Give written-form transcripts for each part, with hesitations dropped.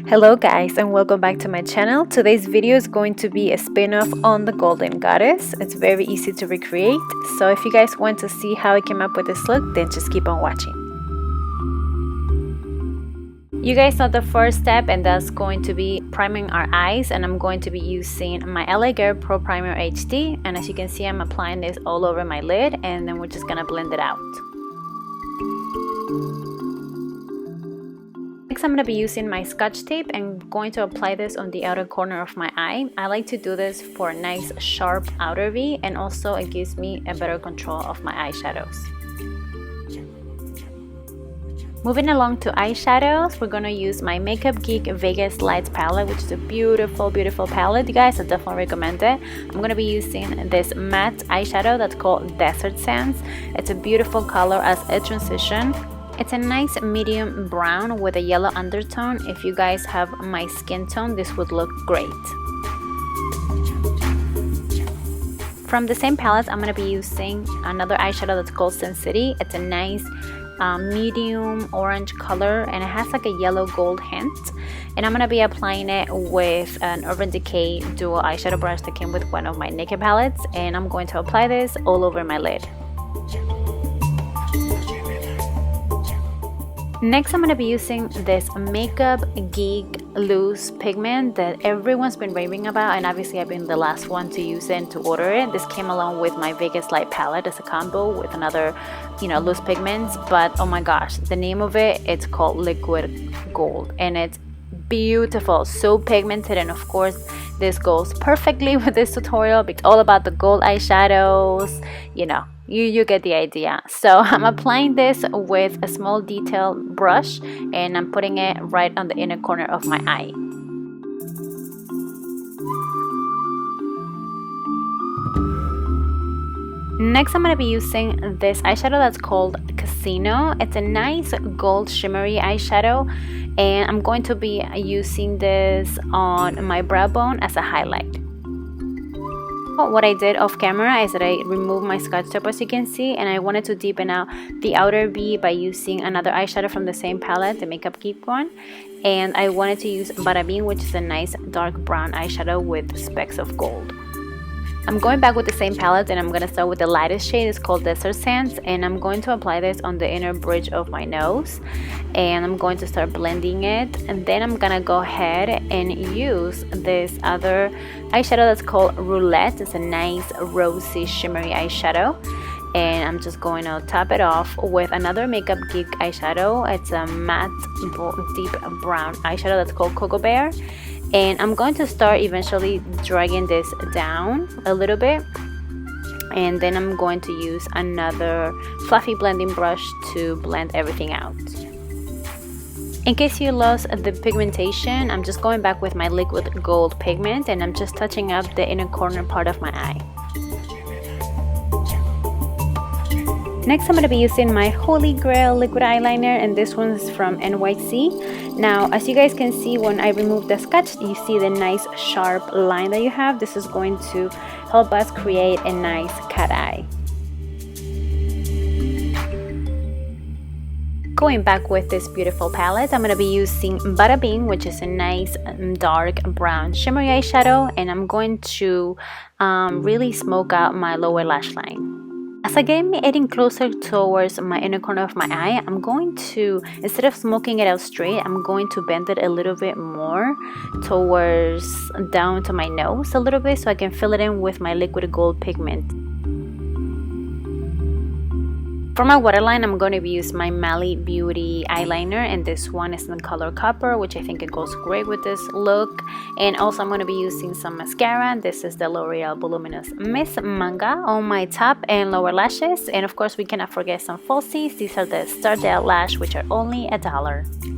Hello guys and welcome back to my channel. Today's video is going to be a spin-off on the Golden Goddess. It's very easy to recreate, so if you guys want to see how I came up with this look, then just keep on watching. You guys know the first step, and that's going to be priming our eyes, and I'm going to be using my LA Girl Pro Primer HD, and as you can see I'm applying this all over my lid, and then we're just gonna blend it out. Next, I'm going to be using my Scotch tape and going to apply this on the outer corner of my eye. I like to do this for a nice sharp outer V, and also it gives me a better control of my eyeshadows. Moving along to eyeshadows, we're going to use my Makeup Geek Vegas Lights palette, which is a beautiful palette. You guys, I definitely recommend it. I'm going to be using this matte eyeshadow that's called Desert Sands. It's a beautiful color as a transition. It's a nice medium brown with a yellow undertone. If you guys have my skin tone, this would look great. From the same palette, I'm going to be using another eyeshadow that's called Sin City. It's a nice medium orange color, and it has like a yellow gold hint. And I'm going to be applying it with an Urban Decay dual eyeshadow brush that came with one of my Naked palettes. And I'm going to apply this all over my lid. Next, I'm going to be using this Makeup Geek loose pigment that everyone's been raving about, and obviously I've been the last one to use it and to order it. This came along with my Vegas Light palette as a combo with another, loose pigments. But oh my gosh, the name of it's called Liquid Gold, and it's beautiful, so pigmented, and of course this goes perfectly with this tutorial. It's all about the gold eyeshadows, you get the idea. So I'm applying this with a small detail brush, and I'm putting it right on the inner corner of my eye. Next, I'm going to be using this eyeshadow that's called Casino. It's a nice gold shimmery eyeshadow, and I'm going to be using this on my brow bone as a highlight. What I did off camera is that I removed my Scotch tape, as you can see, and I wanted to deepen out the outer V by using another eyeshadow from the same palette, the Makeup Geek one. And I wanted to use Bada Bing, which is a nice dark brown eyeshadow with specks of gold. I'm going back with the same palette, and I'm going to start with the lightest shade. It's called Desert Sands, and I'm going to apply this on the inner bridge of my nose, and I'm going to start blending it. And then I'm going to go ahead and use this other eyeshadow that's called Roulette. It's a nice rosy shimmery eyeshadow, and I'm just going to top it off with another Makeup Geek eyeshadow. It's a matte deep brown eyeshadow that's called Cocoa Bear. And I'm going to start eventually dragging this down a little bit, and then I'm going to use another fluffy blending brush to blend everything out. In case you lost the pigmentation, I'm just going back with my liquid gold pigment, and I'm just touching up the inner corner part of my eye. Next, I'm going to be using my Holy Grail liquid eyeliner, and this one is from NYC. Now, as you guys can see, when I remove the Scotch, you see the nice sharp line that you have. This is going to help us create a nice cat eye. Going back with this beautiful palette, I'm going to be using Bada Bing, which is a nice dark brown shimmery eyeshadow, and I'm going to really smoke out my lower lash line. As I get getting closer towards my inner corner of my eye, I'm going to, instead of smoking it out straight, I'm going to bend it a little bit more towards down to my nose a little bit, so I can fill it in with my liquid gold pigment. For my waterline, I'm going to be using my Mally Beauty eyeliner, and this one is in the color Copper, which I think it goes great with this look. And also I'm going to be using some mascara. This is the L'Oreal Voluminous Miss Manga on my top and lower lashes. And of course we cannot forget some falsies. These are the Stardale Lash, which are only $1.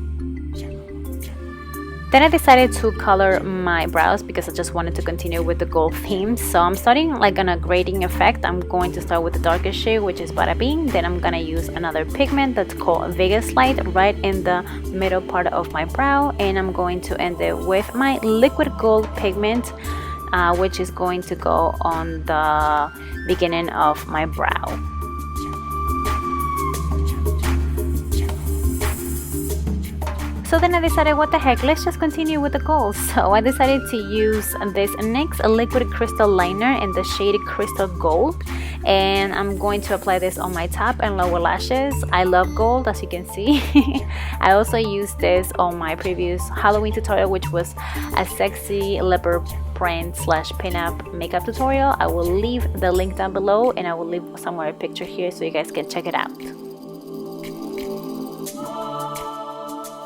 Then I decided to color my brows because I just wanted to continue with the gold theme. So I'm starting like on a grading effect. I'm going to start with the darkest shade, which is Bada Bing. Then I'm going to use another pigment that's called Vegas Light right in the middle part of my brow. And I'm going to end it with my liquid gold pigment, which is going to go on the beginning of my brow. So then I decided, what the heck, let's just continue with the gold. So I decided to use this NYX liquid crystal liner in the shade Crystal Gold, and I'm going to apply this on my top and lower lashes. I love gold, as you can see. I also used this on my previous Halloween tutorial, which was a sexy leopard print / pin-up makeup tutorial. I will leave the link down below, and I will leave somewhere a picture here so you guys can check it out.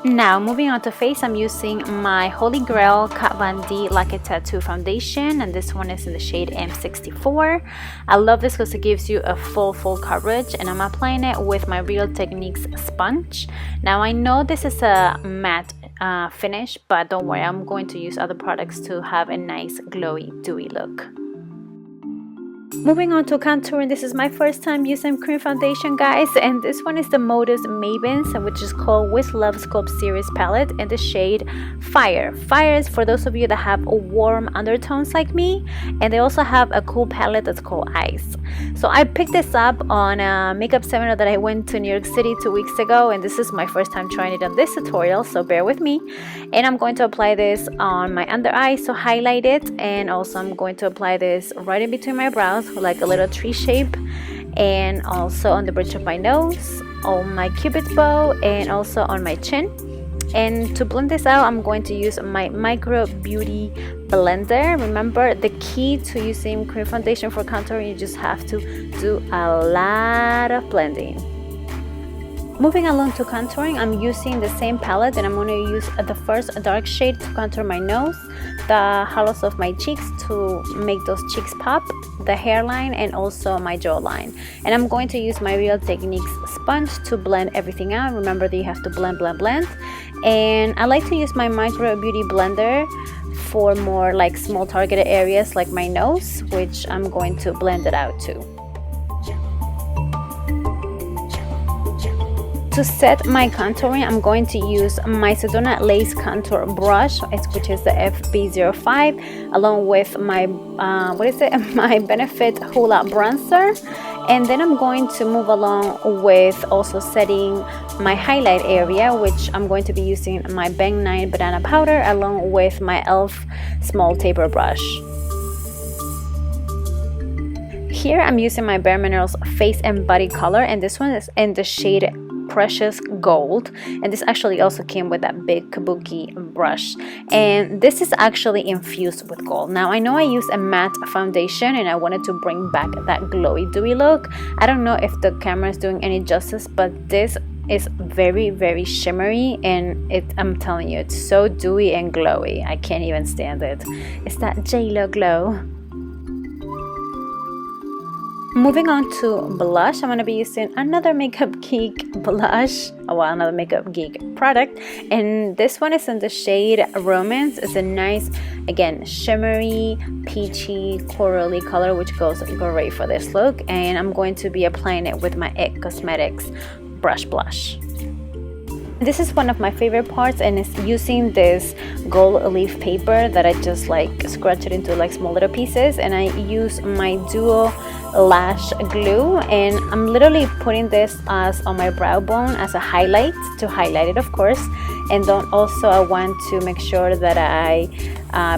Now moving on to face, I'm using my Holy Grail Kat Von D Lack Tattoo foundation, and this one is in the shade M64. I love this because it gives you a full coverage, and I'm applying it with my Real Techniques sponge. Now I know this is a matte finish, but don't worry, I'm going to use other products to have a nice glowy dewy look. Moving on to contouring, this is my first time using cream foundation, guys, and this one is the Modus Mavens, which is called With Love Sculpt Series palette in the shade Fire. Fire is for those of you that have warm undertones like me, and they also have a cool palette that's called Ice. So I picked this up on a makeup seminar that I went to New York City 2 weeks ago, and this is my first time trying it on this tutorial, so bear with me. And I'm going to apply this on my under eye, so highlight it, and also I'm going to apply this right in between my brows, like a little tree shape, and also on the bridge of my nose, on my cupid's bow, and also on my chin. And to blend this out, I'm going to use my Micro Beauty blender. Remember, the key to using cream foundation for contouring, you just have to do a lot of blending. Moving along to contouring, I'm using the same palette, and I'm going to use the first dark shade to contour my nose, the hollows of my cheeks to make those cheeks pop, the hairline, and also my jawline. And I'm going to use my Real Techniques sponge to blend everything out. Remember that you have to blend. And I like to use my Micro Beauty blender for more like small targeted areas like my nose, which I'm going to blend it out too. To set my contouring, I'm going to use my Sedona Lace Contour Brush, which is the FB05, along with my, my Benefit Hula Bronzer. And then I'm going to move along with also setting my highlight area, which I'm going to be using my Bang 9 Banana Powder along with my e.l.f. Small Taper Brush. Here I'm using my Bare Minerals Face and Body Color, and this one is in the shade Precious Gold, and this actually also came with that big kabuki brush, and this is actually infused with gold. Now I know I use a matte foundation and I wanted to bring back that glowy dewy look. I don't know if the camera is doing any justice, but this is very shimmery, and I'm telling you, it's so dewy and glowy. I can't even stand it. It's that J-Lo glow. Moving on to blush, I'm going to be using another Makeup Geek blush, another Makeup Geek product, and this one is in the shade Romance. It's a nice, again, shimmery, peachy, corally color, which goes great for this look, and I'm going to be applying it with my IT Cosmetics brush blush. This is one of my favorite parts, and it's using this gold leaf paper that I just like scratch it into like small little pieces, and I use my Duo lash glue, and I'm literally putting this as on my brow bone as a highlight, to highlight it of course. And then also I want to make sure that I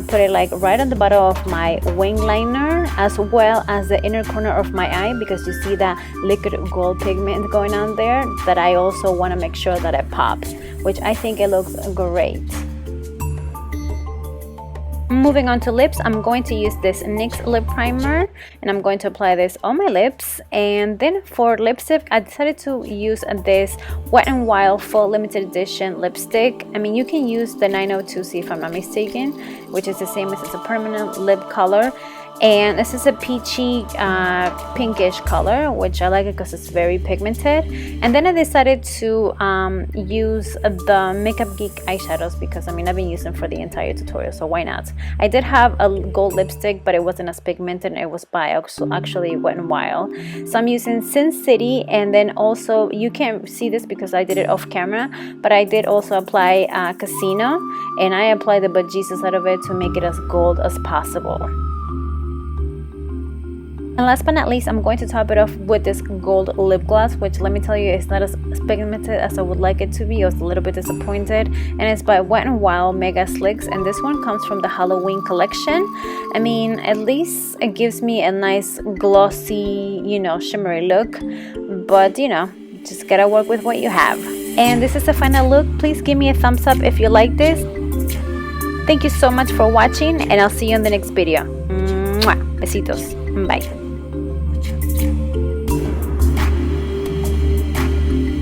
put it like right on the bottom of my wing liner, as well as the inner corner of my eye, because you see that liquid gold pigment going on there, that I also want to make sure that it pops, which I think it looks great. Moving on to lips, I'm going to use this NYX lip primer, and I'm going to apply this on my lips. And then for lipstick, I decided to use this Wet n Wild Full Limited Edition lipstick. I mean, you can use the 902C if I'm not mistaken, which is the same as a permanent lip color. And this is a peachy pinkish color, which I like it because it's very pigmented. And then I decided to use the Makeup Geek eyeshadows, because I mean, I've been using them for the entire tutorial, so why not? I did have a gold lipstick, but it wasn't as pigmented, and it was by actually Wet n Wild. So I'm using Sin City, and then also, you can't see this because I did it off camera, but I did also apply Casino, and I applied the bejesus out of it to make it as gold as possible. And last but not least, I'm going to top it off with this gold lip gloss, which let me tell you, it's not as pigmented as I would like it to be. I was a little bit disappointed. And it's by Wet n Wild Mega Slicks, and this one comes from the Halloween collection. I mean, at least it gives me a nice glossy, you know, shimmery look. But, you know, just gotta work with what you have. And this is the final look. Please give me a thumbs up if you like this. Thank you so much for watching, and I'll see you in the next video. Mwah. Besitos. Bye.